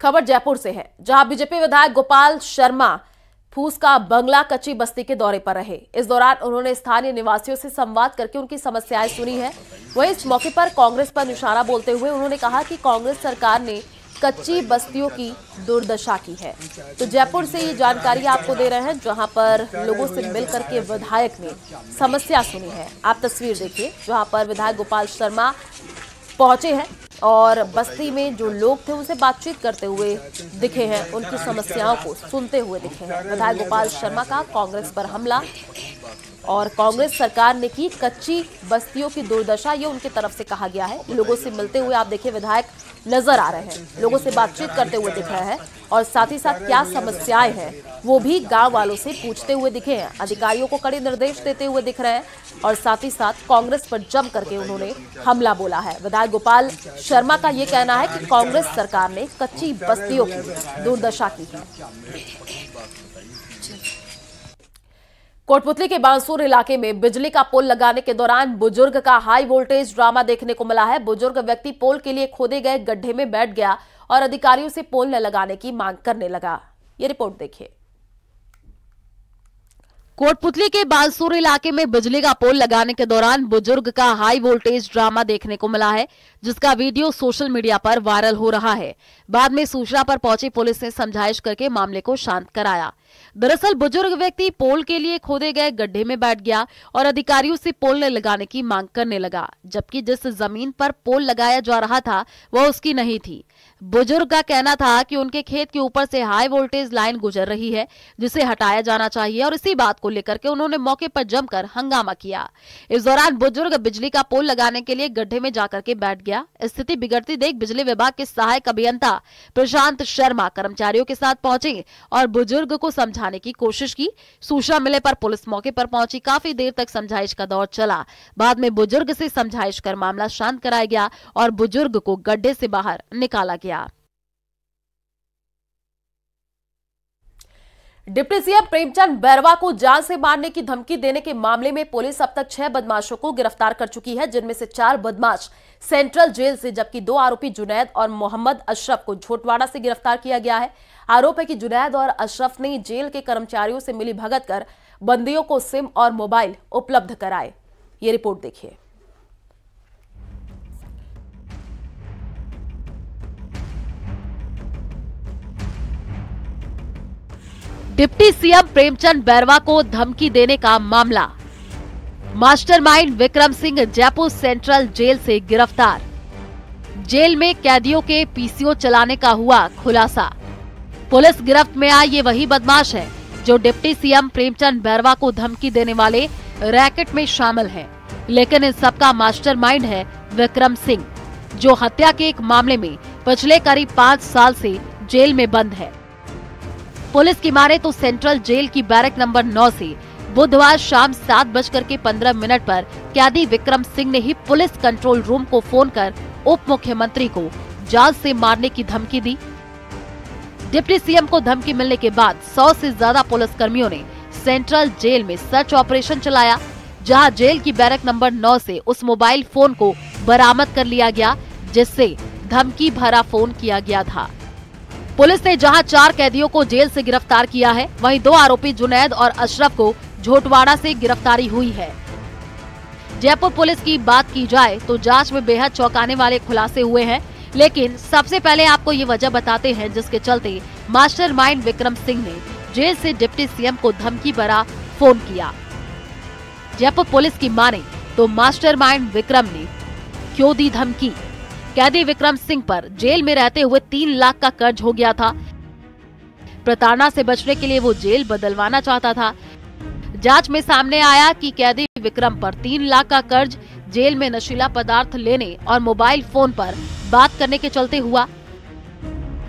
खबर जयपुर से है, जहां बीजेपी विधायक गोपाल शर्मा फूस का बंगला कच्ची बस्ती के दौरे पर रहे। इस दौरान उन्होंने स्थानीय निवासियों से संवाद करके उनकी समस्याएं सुनी है। वहीं इस मौके पर कांग्रेस पर निशाना बोलते हुए उन्होंने कहा कि कांग्रेस सरकार ने कच्ची बस्तियों की दुर्दशा की है। तो जयपुर से ये जानकारी आपको दे रहे हैं, जहां पर लोगों से मिलकर के विधायक ने समस्या सुनी है। आप तस्वीर देखिए, जहां पर विधायक गोपाल शर्मा पहुंचे हैं और बस्ती में जो लोग थे उनसे बातचीत करते हुए दिखे हैं, उनकी समस्याओं को सुनते हुए दिखे हैं। विधायक गोपाल शर्मा का कांग्रेस पर हमला और कांग्रेस सरकार ने की कच्ची बस्तियों की दुर्दशा, ये उनकी तरफ से कहा गया है। लोगों से मिलते हुए आप देखिए विधायक नजर आ रहे हैं, लोगों से बातचीत करते हुए दिख रहे हैं और साथ ही साथ क्या समस्याएं हैं वो भी गांव वालों से पूछते हुए दिखे हैं। अधिकारियों को कड़े निर्देश देते हुए दिख रहे हैं और साथ ही साथ कांग्रेस पर जम करके उन्होंने हमला बोला है। विधायक गोपाल शर्मा का ये कहना है कि कांग्रेस सरकार ने कच्ची बस्तियों की दुर्दशा की है। कोटपुतली के बांसुर इलाके में बिजली का पोल लगाने के दौरान बुजुर्ग का हाई वोल्टेज ड्रामा देखने को मिला है। बुजुर्ग व्यक्ति पोल के लिए खोदे गए गड्ढे में बैठ गया और अधिकारियों से पोल न लगाने की मांग करने लगा। ये रिपोर्ट देखिए। कोटपुतली के बांसुर इलाके में बिजली का पोल लगाने के दौरान बुजुर्ग का हाई वोल्टेज ड्रामा देखने को मिला है, जिसका वीडियो सोशल मीडिया पर वायरल हो रहा है। बाद में सूचना पर पहुंची पुलिस ने समझाइश करके मामले को शांत कराया। दरअसल बुजुर्ग व्यक्ति पोल के लिए खोदे गए गड्ढे में बैठ गया और अधिकारियों से पोल लगाने की मांग करने लगा, जबकि जिस जमीन पर पोल लगाया जा रहा था वह उसकी नहीं थी। बुजुर्ग का कहना था कि उनके खेत के ऊपर से हाई वोल्टेज लाइन गुजर रही है, जिसे हटाया जाना चाहिए और इसी बात को लेकर के उन्होंने मौके पर जमकर हंगामा किया। इस दौरान बुजुर्ग बिजली का पोल लगाने के लिए गड्ढे में जाकर के बैठ गया। स्थिति बिगड़ती देख बिजली विभाग के सहायक अभियंता प्रशांत शर्मा कर्मचारियों के साथ पहुंचे और बुजुर्ग को समझाने की कोशिश की। सूचना मिलने पर पुलिस मौके पर पहुंची। काफी देर तक समझाइश का दौर चला। बाद में बुजुर्ग से समझाइश कर मामला शांत कराया गया और बुजुर्ग को गड्ढे से बाहर निकाला गया। डिप्टी सीएम प्रेमचंद बैरवा को जान से मारने की धमकी देने के मामले में पुलिस अब तक 6 बदमाशों को गिरफ्तार कर चुकी है, जिनमें से 4 बदमाश सेंट्रल जेल से, जबकि 2 आरोपी जुनैद और मोहम्मद अशरफ को झोटवाड़ा से गिरफ्तार किया गया है। आरोप है कि जुनैद और अशरफ ने जेल के कर्मचारियों से मिली भगत कर बंदियों को सिम और मोबाइल उपलब्ध कराए। ये रिपोर्ट देखिए। डिप्टी सीएम प्रेमचंद बैरवा को धमकी देने का मामला। Mastermind Vikram Singh Jaipur central jail से गिरफ्तार। जेल में कैदियों के पीसीओ चलाने का हुआ खुलासा। पुलिस गिरफ्त में आए ये वही बदमाश है जो डिप्टी सीएम प्रेमचंद बैरवा को धमकी देने वाले रैकेट में शामिल हैं। लेकिन इन सबका मास्टरमाइंड है विक्रम सिंह, जो हत्या के एक मामले में पिछले करीब 5 साल से जेल में बंद है। पुलिस की माने तो सेंट्रल जेल की बैरक नंबर 9 से बुधवार शाम 7:15 पर कैदी विक्रम सिंह ने ही पुलिस कंट्रोल रूम को फोन कर उप मुख्यमंत्री को जान से मारने की धमकी दी। डिप्टी सीएम को धमकी मिलने के बाद 100 से ज्यादा पुलिस कर्मियों ने सेंट्रल जेल में सर्च ऑपरेशन चलाया, जहां जेल की बैरक नंबर 9 से उस मोबाइल फोन को बरामद कर लिया गया जिससे धमकी भरा फोन किया गया था। पुलिस ने जहां 4 कैदियों को जेल से गिरफ्तार किया है, वहीं 2 आरोपी जुनैद और अशरफ को झोटवाड़ा से गिरफ्तारी हुई है। जयपुर पुलिस की बात की जाए तो जांच में बेहद चौंकाने वाले खुलासे हुए हैं, लेकिन सबसे पहले आपको ये वजह बताते हैं जिसके चलते मास्टरमाइंड विक्रम सिंह ने जेल से डिप्टी सीएम को धमकी भरा फोन किया। जयपुर पुलिस की माने तो मास्टरमाइंड विक्रम ने क्यों दी धमकी? कैदी विक्रम सिंह पर जेल में रहते हुए 3 लाख का कर्ज हो गया था। प्रताड़ना से बचने के लिए वो जेल बदलवाना चाहता था। जांच में सामने आया कि कैदी विक्रम पर 3 लाख का कर्ज जेल में नशीला पदार्थ लेने और मोबाइल फोन पर बात करने के चलते हुआ।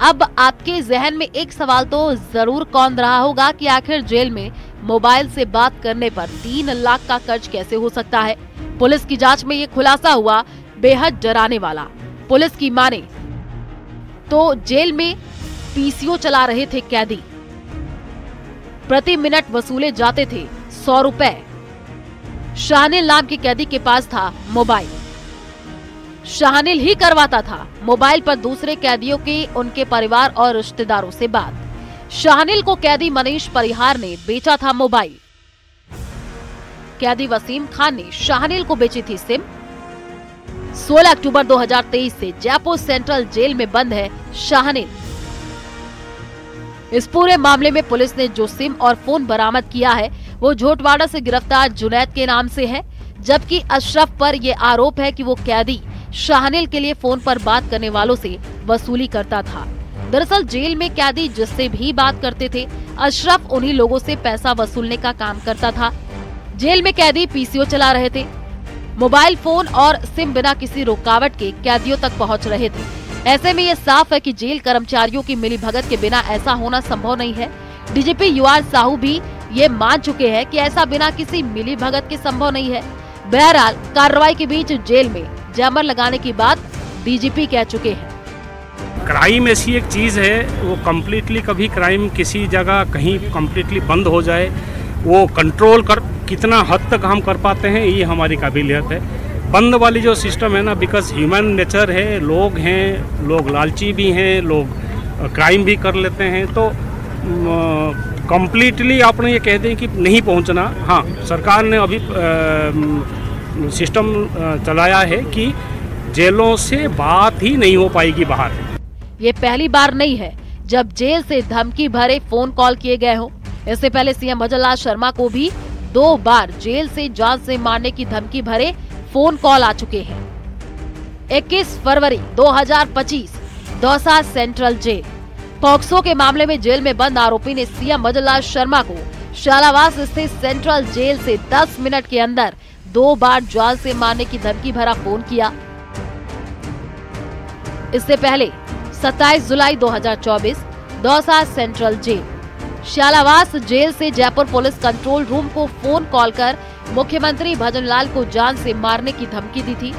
अब आपके जहन में एक सवाल तो जरूर कौन रहा होगा कि आखिर जेल में मोबाइल से बात करने पर 3 लाख का कर्ज कैसे हो सकता है? पुलिस की जांच में ये खुलासा हुआ बेहद डराने वाला। पुलिस की माने तो जेल में पीसीओ चला रहे थे कैदी। प्रति मिनट वसूले जाते थे 100 रुपए। शानिल नाम के कैदी के पास था मोबाइल। शाहनिल ही करवाता था मोबाइल पर दूसरे कैदियों की, उनके परिवार और रिश्तेदारों से बात। शाहनिल को कैदी मनीष परिहार ने बेचा था मोबाइल। कैदी वसीम खान ने शाहनिल को बेची थी सिम। 16 अक्टूबर 2023 से जयपुर सेंट्रल जेल में बंद है शाहनिल। इस पूरे मामले में पुलिस ने जो सिम और फोन बरामद किया है वो झोटवाड़ा से गिरफ्तार जुनैद के नाम से है, जबकि अशरफ पर यह आरोप है कि वो कैदी शाहनिल के लिए फोन पर बात करने वालों से वसूली करता था। दरअसल जेल में कैदी जिससे भी बात करते थे, अशरफ उन्हीं लोगों से पैसा वसूलने का काम करता था। जेल में कैदी पीसीओ चला रहे थे। मोबाइल फोन और सिम बिना किसी रुकावट के कैदियों तक पहुंच रहे थे। ऐसे में ये साफ है कि जेल कर्मचारियों की मिलीभगत के बिना ऐसा होना संभव नहीं है। डीजीपी यूआर साहू भी ये मान चुके हैं कि ऐसा बिना किसी मिलीभगत के संभव नहीं है। बहरहाल कार्रवाई के बीच जेल में जैमर लगाने की बात डीजीपी कह चुके हैं। क्राइम ऐसी एक चीज़ है, वो कम्प्लीटली कभी क्राइम किसी जगह कहीं कम्प्लीटली बंद हो जाए, वो कंट्रोल कर कितना हद तक हम कर पाते हैं ये हमारी काबिलियत है। बंद वाली जो सिस्टम है ना, बिकॉज ह्यूमन नेचर है, लोग हैं, लोग लालची भी हैं, लोग क्राइम भी कर लेते हैं, तो कम्प्लीटली आपने ये कह दें कि नहीं पहुंचना। हाँ, सरकार ने अभी सिस्टम चलाया है कि जेलों से बात ही नहीं हो पाएगी बाहर। ये पहली बार नहीं है जब जेल से धमकी भरे फोन कॉल किए गए हों। इससे पहले सीएम भजनलाल शर्मा को भी 2 बार जेल से जान से मारने की धमकी भरे फोन कॉल आ चुके हैं। 21 फरवरी 2025 दौसा सेंट्रल जेल। पॉक्सो के मामले में जेल में बंद आरोपी ने सीएम भजनलाल शर्मा को शालावास स्थित सेंट्रल जेल से 10 मिनट के अंदर 2 बार जान से मारने की धमकी भरा फोन किया। इससे पहले 27 जुलाई 2024 Dausa central jail. Shalawas jail से जयपुर पुलिस कंट्रोल रूम को फोन कॉल कर मुख्यमंत्री भजनलाल को जान से मारने की धमकी दी थी।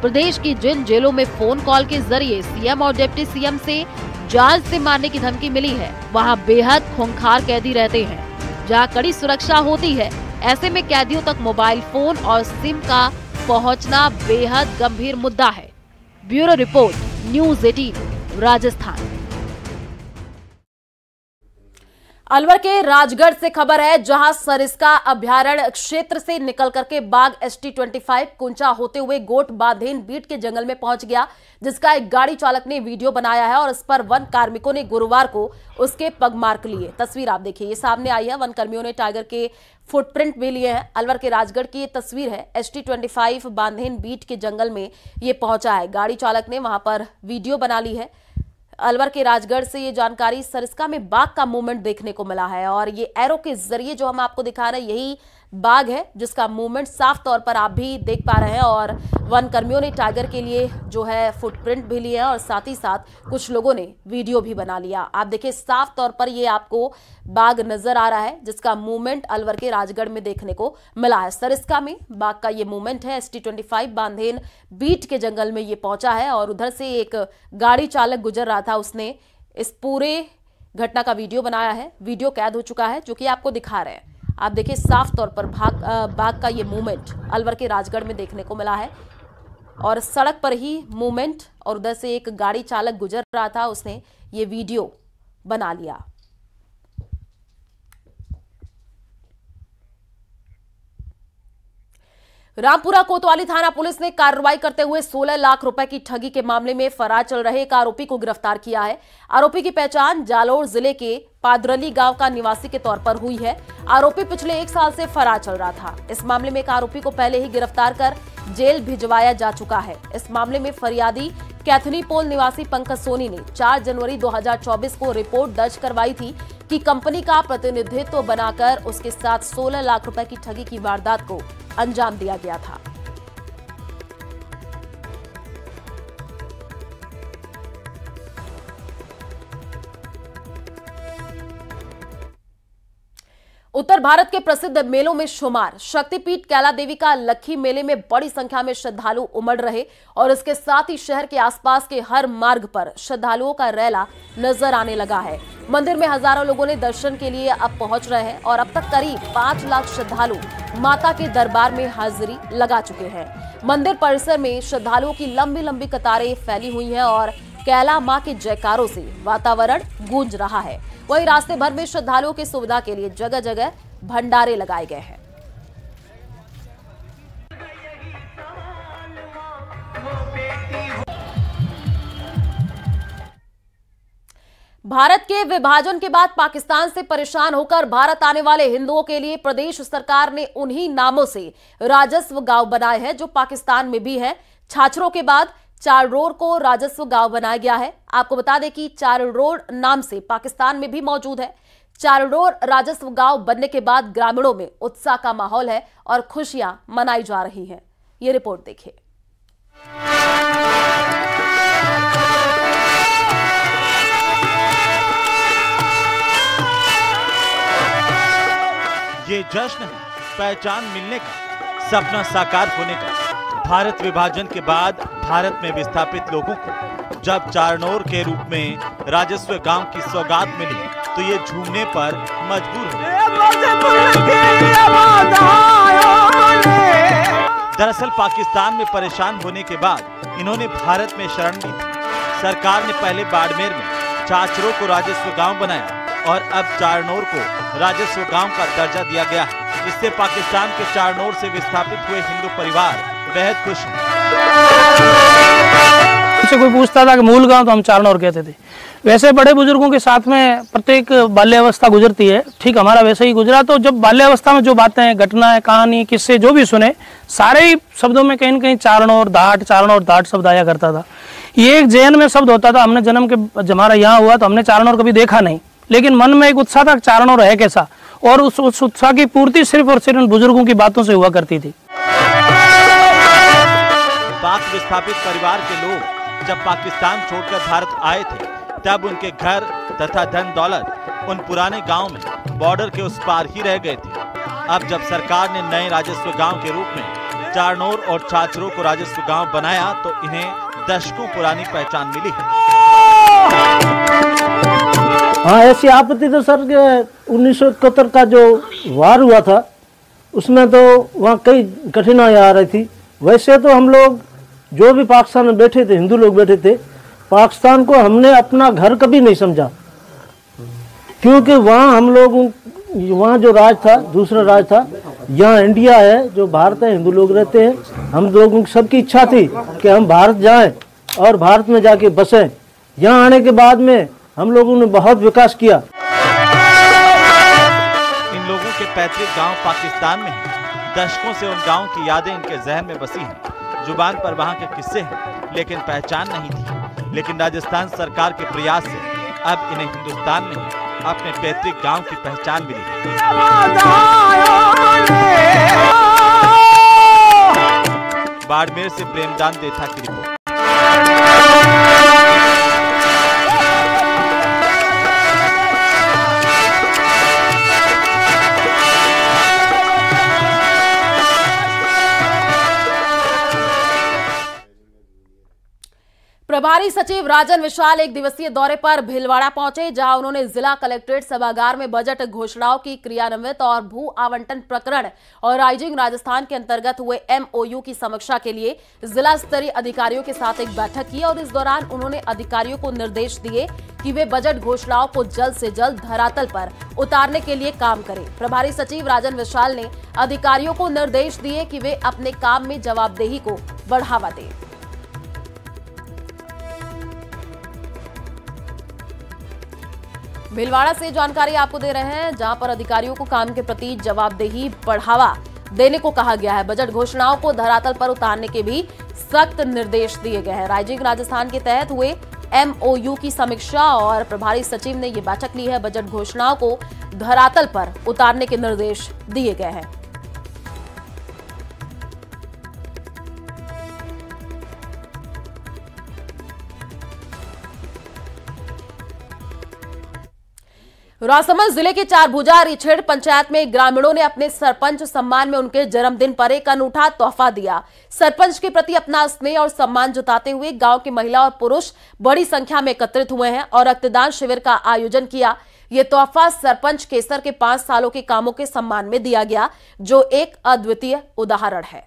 प्रदेश की जिन जेलों में फोन कॉल के जरिए सीएम और डिप्टी सीएम से जान से मारने की धमकी मिली है, वहां बेहद खूंखार कैदी रहते हैं, जहां कड़ी सुरक्षा होती है। ऐसे में कैदियों तक मोबाइल फोन और सिम का पहुंचना बेहद गंभीर मुद्दा है। Bureau report, news 18 Rajasthan. Alwar के राजगढ़ से खबर है, जहां सरिस्का अभ्यारण्य क्षेत्र से निकल करके बाघ ST-25 कुंचा होते हुए गोट बांधेन बीट के जंगल में पहुंच गया, जिसका एक गाड़ी चालक ने वीडियो बनाया है और इस पर वन कार्मिकों ने गुरुवार को उसके पग मार्क लिए। तस्वीर आप देखिए, ये सामने आई है। वन कर्मियों ने टाइगर के फुटप्रिंट भी लिए हैं। अलवर के राजगढ़ की ये तस्वीर है। ST-25 बांधेन बीट के जंगल में ये पहुंचा है। गाड़ी चालक ने वहां पर वीडियो बना ली है। अलवर के राजगढ़ से ये जानकारी, सरिस्का में बाघ का मूवमेंट देखने को मिला है और ये एरो के जरिए जो हम आपको दिखा रहे हैं यही बाघ है, जिसका मूवमेंट साफ तौर पर आप भी देख पा रहे हैं। और वन कर्मियों ने टाइगर के लिए जो है फुटप्रिंट भी लिए हैं और साथ ही साथ कुछ लोगों ने वीडियो भी बना लिया। आप देखिए, साफ तौर पर ये आपको बाघ नजर आ रहा है, जिसका मूवमेंट अलवर के राजगढ़ में देखने को मिला है। सरिस्का में बाघ का ये मूवमेंट है। ST-25 बांधेन बीट के जंगल में ये पहुंचा है और उधर से एक गाड़ी चालक गुजर रहा था, उसने इस पूरे घटना का वीडियो बनाया है। वीडियो कैद हो चुका है, जो कि आपको दिखा रहे हैं। आप देखिए, साफ तौर पर बाघ का ये मूवमेंट अलवर के राजगढ़ में देखने को मिला है और सड़क पर ही मूवमेंट, और उधर से एक गाड़ी चालक गुजर रहा था, उसने ये वीडियो बना लिया। रामपुरा कोतवाली थाना पुलिस ने कार्रवाई करते हुए 16 लाख रुपए की ठगी के मामले में फरार चल रहे एक आरोपी को गिरफ्तार किया है। आरोपी की पहचान जालोर जिले के पादरली गांव का निवासी के तौर पर हुई है। आरोपी पिछले 1 साल से फरार चल रहा था। इस मामले में एक आरोपी को पहले ही गिरफ्तार कर जेल भिजवाया जा चुका है। इस मामले में फरियादी कैथनी पोल निवासी पंकज सोनी ने 4 जनवरी 2024 को रिपोर्ट दर्ज करवाई थी कि कंपनी का प्रतिनिधित्व बनाकर उसके साथ 16 लाख रुपए की ठगी की वारदात को अंजाम दिया गया था। उत्तर भारत के प्रसिद्ध मेलों में शुमार शक्तिपीठ कैला देवी का लक्खी मेले में बड़ी संख्या में श्रद्धालु उमड़ रहे और इसके साथ ही शहर के आसपास के हर मार्ग पर श्रद्धालुओं का रैला नजर आने लगा है। मंदिर में हजारों लोगों ने दर्शन के लिए अब पहुंच रहे हैं और अब तक करीब 5 लाख श्रद्धालु माता के दरबार में हाजिरी लगा चुके हैं। मंदिर परिसर में श्रद्धालुओं की लंबी लंबी कतारें फैली हुई हैं और कैला मां के जयकारों से वातावरण गूंज रहा है। वहीं रास्ते भर में श्रद्धालुओं की सुविधा के लिए जगह जगह भंडारे लगाए गए हैं। भारत के विभाजन के बाद पाकिस्तान से परेशान होकर भारत आने वाले हिंदुओं के लिए प्रदेश सरकार ने उन्हीं नामों से राजस्व गांव बनाए हैं जो पाकिस्तान में भी है। छाछरों के बाद चाररोड को राजस्व गांव बनाया गया है। आपको बता दें कि चाररोड नाम से पाकिस्तान में भी मौजूद है। चाररोड राजस्व गांव बनने के बाद ग्रामीणों में उत्साह का माहौल है और खुशियां मनाई जा रही हैं। ये रिपोर्ट देखिए। ये जश्न है पहचान मिलने का, सपना साकार होने का। भारत विभाजन के बाद भारत में विस्थापित लोगों को जब चारनोर के रूप में राजस्व गांव की सौगात मिली तो ये झूमने पर मजबूर हुए। दरअसल पाकिस्तान में परेशान होने के बाद इन्होंने भारत में शरण ली थी। सरकार ने पहले बाड़मेर में चाचरों को राजस्व गांव बनाया और अब चारनोर को राजस्व गांव का दर्जा दिया गया है। इससे पाकिस्तान के चारनोर से विस्थापित हुए हिंदू परिवार बेहद खुश हैं। हमसे कोई पूछता था कि मूल गांव, तो हम चारनोर कहते थे। वैसे बड़े बुजुर्गों के साथ में प्रत्येक बाल्यावस्था गुजरती है, ठीक हमारा वैसे ही गुजरा। तो जब बाल्यावस्था में जो बातें, घटनाएं, कहानी, किस्से जो भी सुने, सारे ही शब्दों में कहीं न कहीं चारनोर धाट शब्द आया करता था। ये एक जैन में शब्द होता था। हमने जन्म के हमारा यहाँ हुआ तो हमने चारनोर कभी देखा नहीं, लेकिन मन में एक उत्साह था चारनोर है कैसा, और उस उत्साह की पूर्ति सिर्फ और सिर्फ बुजुर्गों की बातों से हुआ करती थी। पाक विस्थापित परिवार के लोग जब पाकिस्तान छोड़कर भारत आए थे तब उनके घर तथा धन दौलत उन पुराने गांव में बॉर्डर के उस पार ही रह गए थे। अब जब सरकार ने नए राजस्व गांव के रूप में चारनोर और छाछरों को राजस्व गांव बनाया तो इन्हें दशकों पुरानी पहचान मिली है। हाँ, ऐसी आपत्ति तो सर 1971 का जो वार हुआ था उसमें तो वहाँ कई कठिनाइयाँ आ रही थी। वैसे तो हम लोग जो भी पाकिस्तान में बैठे थे, हिंदू लोग बैठे थे, पाकिस्तान को हमने अपना घर कभी नहीं समझा, क्योंकि वहाँ हम लोग, वहाँ जो राज था दूसरा राज था। यहाँ इंडिया है, जो भारत है, हिंदू लोग रहते हैं। हम लोगों की सबकी इच्छा थी कि हम भारत जाएं और भारत में जाके बसें। यहाँ आने के बाद में हम लोगों ने बहुत विकास किया। इन लोगों के पैतृक गांव पाकिस्तान में हैं। दशकों से उन गांव की यादें इनके जहन में बसी हैं। जुबान पर वहां के किस्से हैं, लेकिन पहचान नहीं थी। लेकिन राजस्थान सरकार के प्रयास से अब इन्हें हिंदुस्तान में अपने पैतृक गांव की पहचान मिली। बाड़मेर से प्रेमदान देथा की रिपोर्ट। प्रभारी सचिव राजन विशाल एक दिवसीय दौरे पर भीलवाड़ा पहुंचे, जहां उन्होंने जिला कलेक्ट्रेट सभागार में बजट घोषणाओं की क्रियान्वित और भू आवंटन प्रकरण और राइजिंग राजस्थान के अंतर्गत हुए MOU की समीक्षा के लिए जिला स्तरीय अधिकारियों के साथ एक बैठक की और इस दौरान उन्होंने अधिकारियों को निर्देश दिए कि वे बजट घोषणाओं को जल्द से जल्द धरातल पर उतारने के लिए काम करें। प्रभारी सचिव राजन विशाल ने अधिकारियों को निर्देश दिए कि वे अपने काम में जवाबदेही को बढ़ावा दें। भीलवाड़ा से जानकारी आपको दे रहे हैं, जहां पर अधिकारियों को काम के प्रति जवाबदेही बढ़ावा देने को कहा गया है। बजट घोषणाओं को धरातल पर उतारने के भी सख्त निर्देश दिए गए हैं। राइजिंग राजस्थान के तहत हुए MOU की समीक्षा और प्रभारी सचिव ने ये बैठक ली है। बजट घोषणाओं को धरातल पर उतारने के निर्देश दिए गए हैं। राजसमंद जिले के चारभुजा रिछेड़ पंचायत में ग्रामीणों ने अपने सरपंच सम्मान में उनके जन्मदिन पर एक अनूठा तोहफा दिया। सरपंच के प्रति अपना स्नेह और सम्मान जताते हुए गांव की महिला और पुरुष बड़ी संख्या में एकत्रित हुए हैं और रक्तदान शिविर का आयोजन किया। ये तोहफा सरपंच केसर के 5 सालों के कामों के सम्मान में दिया गया, जो एक अद्वितीय उदाहरण है।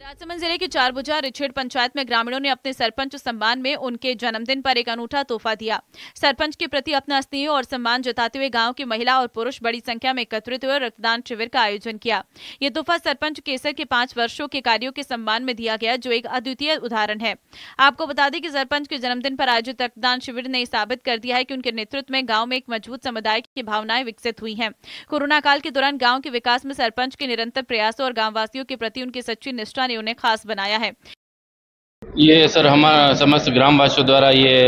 राजसमंद जिले के चारभुजा रिछेड़ पंचायत में ग्रामीणों ने अपने सरपंच सम्मान में उनके जन्मदिन पर एक अनूठा तोहफा दिया। सरपंच के प्रति अपना स्नेह और सम्मान जताते हुए गांव की महिला और पुरुष बड़ी संख्या में एकत्रित हुए रक्तदान शिविर का आयोजन किया। ये तोहफा सरपंच केसर के 5 वर्षों के कार्यों के सम्मान में दिया गया, जो एक अद्वितीय उदाहरण है। आपको बता दें कि सरपंच के जन्मदिन पर आयोजित रक्तदान शिविर ने साबित कर दिया है कि उनके नेतृत्व में गाँव में एक मजबूत समुदाय की भावनाएं विकसित हुई है। कोरोना काल के दौरान गाँव के विकास में सरपंच के निरंतर प्रयासों और गाँववासियों के प्रति उनकी सच्ची निष्ठा ने उन्हें खास बनाया है। ये सर हमारा समस्त ग्रामवासियों द्वारा ये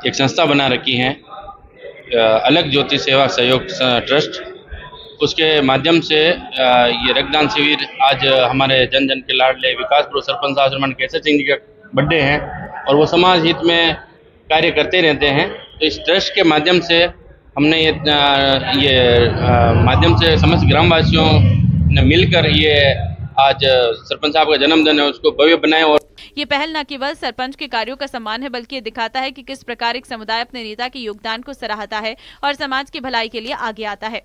एक संस्था बना रखी है, अलग ज्योति सेवा सहयोग ट्रस्ट। उसके माध्यम से ये रक्तदान शिविर आज हमारे जन जन के लाडले विकास पुरुष सरपंच साहब श्रीमान केसर सिंह जी का बर्थडे है और वो समाज हित में कार्य करते रहते हैं। तो इस ट्रस्ट के माध्यम से हमने ये माध्यम से समस्त ग्रामवासियों ने मिलकर ये आज सरपंच साहब का जन्मदिन है उसको भव्य बनाए। और ये पहल न केवल सरपंच के कार्यों का सम्मान है, बल्कि ये दिखाता है कि किस प्रकार एक समुदाय अपने नेता के योगदान को सराहता है और समाज की भलाई के लिए आगे आता है।